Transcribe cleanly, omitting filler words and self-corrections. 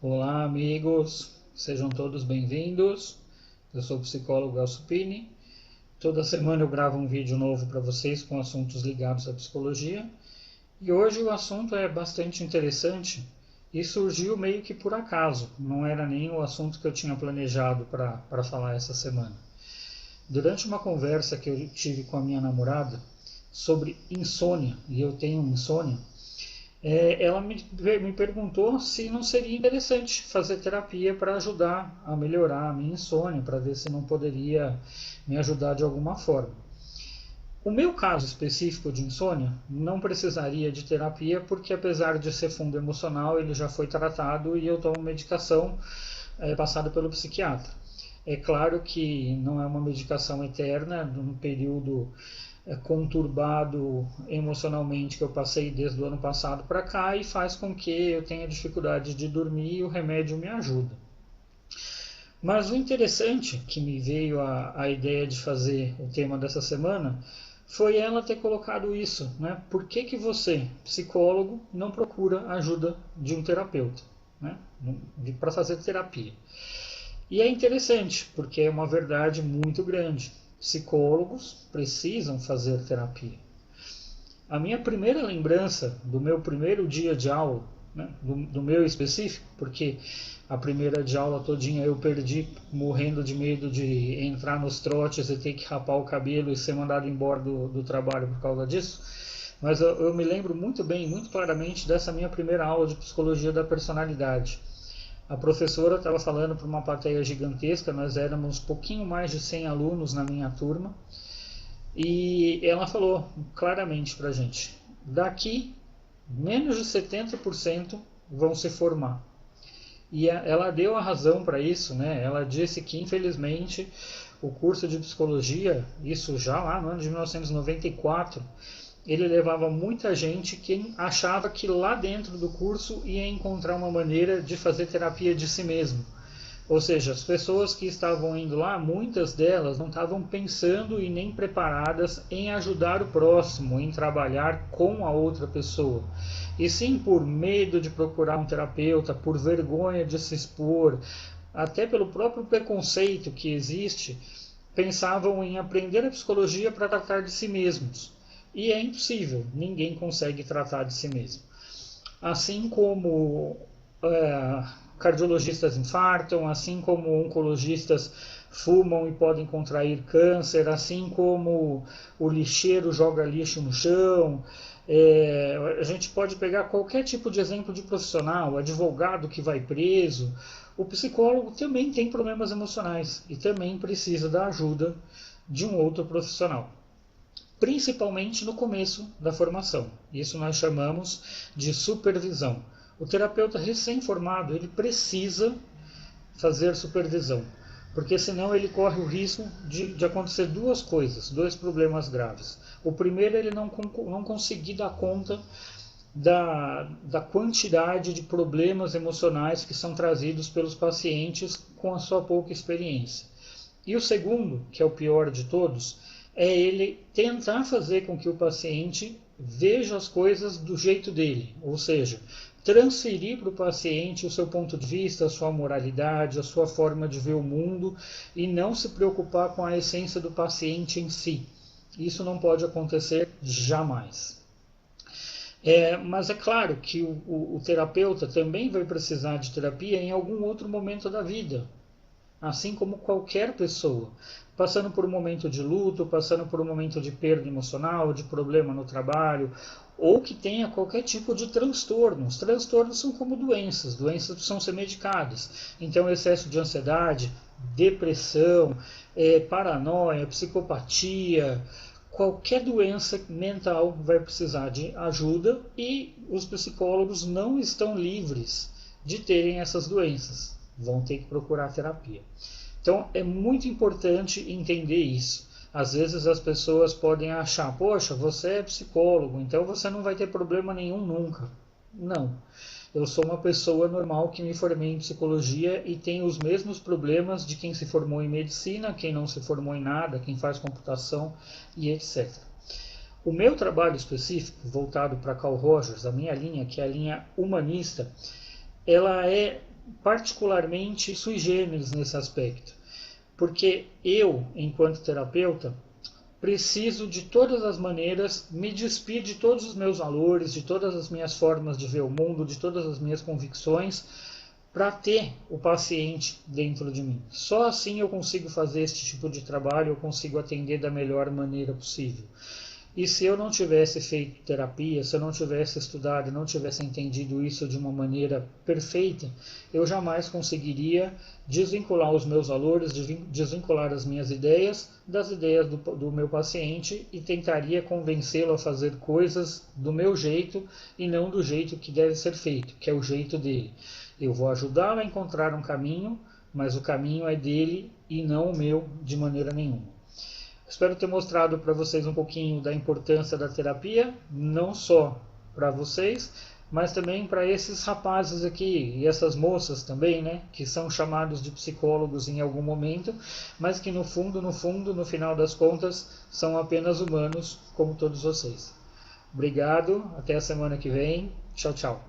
Olá, amigos, sejam todos bem-vindos. Eu sou o psicólogo Elcio Pini. Toda semana eu gravo um vídeo novo para vocês com assuntos ligados à psicologia. E hoje o assunto é bastante interessante e surgiu meio que por acaso, não era nem o assunto que eu tinha planejado para falar essa semana. Durante uma conversa que eu tive com a minha namorada sobre insônia, e eu tenho insônia, ela me perguntou se não seria interessante fazer terapia para ajudar a melhorar a minha insônia, para ver se não poderia me ajudar de alguma forma. O meu caso específico de insônia não precisaria de terapia porque, apesar de ser fundo emocional, ele já foi tratado e eu tomo medicação passada pelo psiquiatra. É claro que não é uma medicação eterna, num período conturbado emocionalmente que eu passei desde o ano passado para cá, e faz com que eu tenha dificuldade de dormir e o remédio me ajuda. Mas o interessante que me veio a ideia de fazer o tema dessa semana foi ela ter colocado isso, né? Por que você, psicólogo, não procura ajuda de um terapeuta, né? Para fazer terapia? E é interessante, porque é uma verdade muito grande. Psicólogos precisam fazer terapia. A minha primeira lembrança do meu primeiro dia de aula, né, do meu específico, porque a primeira de aula todinha eu perdi morrendo de medo de entrar nos trotes e ter que rapar o cabelo e ser mandado embora do trabalho por causa disso. Mas eu me lembro muito bem, muito claramente dessa minha primeira aula de psicologia da personalidade. A professora estava falando para uma plateia gigantesca, nós éramos um pouquinho mais de 100 alunos na minha turma, e ela falou claramente para a gente: daqui, menos de 70% vão se formar. E ela deu a razão para isso, né? Ela disse que, infelizmente, o curso de psicologia, isso já lá no ano de 1994, ele levava muita gente que achava que lá dentro do curso ia encontrar uma maneira de fazer terapia de si mesmo. Ou seja, as pessoas que estavam indo lá, muitas delas não estavam pensando e nem preparadas em ajudar o próximo, em trabalhar com a outra pessoa. E sim por medo de procurar um terapeuta, por vergonha de se expor, até pelo próprio preconceito que existe, pensavam em aprender a psicologia para tratar de si mesmos. E é impossível, ninguém consegue tratar de si mesmo. Assim como cardiologistas infartam, assim como oncologistas fumam e podem contrair câncer, assim como o lixeiro joga lixo no chão. A gente pode pegar qualquer tipo de exemplo de profissional, o advogado que vai preso. O psicólogo também tem problemas emocionais e também precisa da ajuda de um outro profissional, principalmente no começo da formação. Isso nós chamamos de supervisão. O terapeuta recém-formado, ele precisa fazer supervisão, porque senão ele corre o risco de acontecer duas coisas, dois problemas graves. O primeiro, ele não conseguir dar conta da quantidade de problemas emocionais que são trazidos pelos pacientes com a sua pouca experiência. E o segundo, que é o pior de todos, é ele tentar fazer com que o paciente veja as coisas do jeito dele, ou seja, transferir para o paciente o seu ponto de vista, a sua moralidade, a sua forma de ver o mundo, e não se preocupar com a essência do paciente em si. Isso não pode acontecer jamais. Mas é claro que o terapeuta também vai precisar de terapia em algum outro momento da vida, assim como qualquer pessoa, passando por um momento de luto, passando por um momento de perda emocional, de problema no trabalho, ou que tenha qualquer tipo de transtorno. Os transtornos são como doenças precisam ser medicadas. Então, excesso de ansiedade, depressão, paranoia, psicopatia, qualquer doença mental vai precisar de ajuda, e os psicólogos não estão livres de terem essas doenças, vão ter que procurar terapia. Então é muito importante entender isso. Às vezes as pessoas podem achar: poxa, você é psicólogo, então você não vai ter problema nenhum nunca. Não. Eu sou uma pessoa normal que me formei em psicologia e tenho os mesmos problemas de quem se formou em medicina, quem não se formou em nada, quem faz computação e etc. O meu trabalho específico, voltado para Carl Rogers, a minha linha, que é a linha humanista, ela é particularmente sui generis nesse aspecto, porque eu, enquanto terapeuta, preciso de todas as maneiras me despir de todos os meus valores, de todas as minhas formas de ver o mundo, de todas as minhas convicções, para ter o paciente dentro de mim. Só assim eu consigo fazer esse tipo de trabalho, eu consigo atender da melhor maneira possível. E se eu não tivesse feito terapia, se eu não tivesse estudado, não tivesse entendido isso de uma maneira perfeita, eu jamais conseguiria desvincular os meus valores, desvincular as minhas ideias das ideias do meu paciente e tentaria convencê-lo a fazer coisas do meu jeito e não do jeito que deve ser feito, que é o jeito dele. Eu vou ajudá-lo a encontrar um caminho, mas o caminho é dele e não o meu de maneira nenhuma. Espero ter mostrado para vocês um pouquinho da importância da terapia, não só para vocês, mas também para esses rapazes aqui e essas moças também, né, que são chamados de psicólogos em algum momento, mas que no fundo, no final das contas, são apenas humanos como todos vocês. Obrigado, até a semana que vem. Tchau, tchau.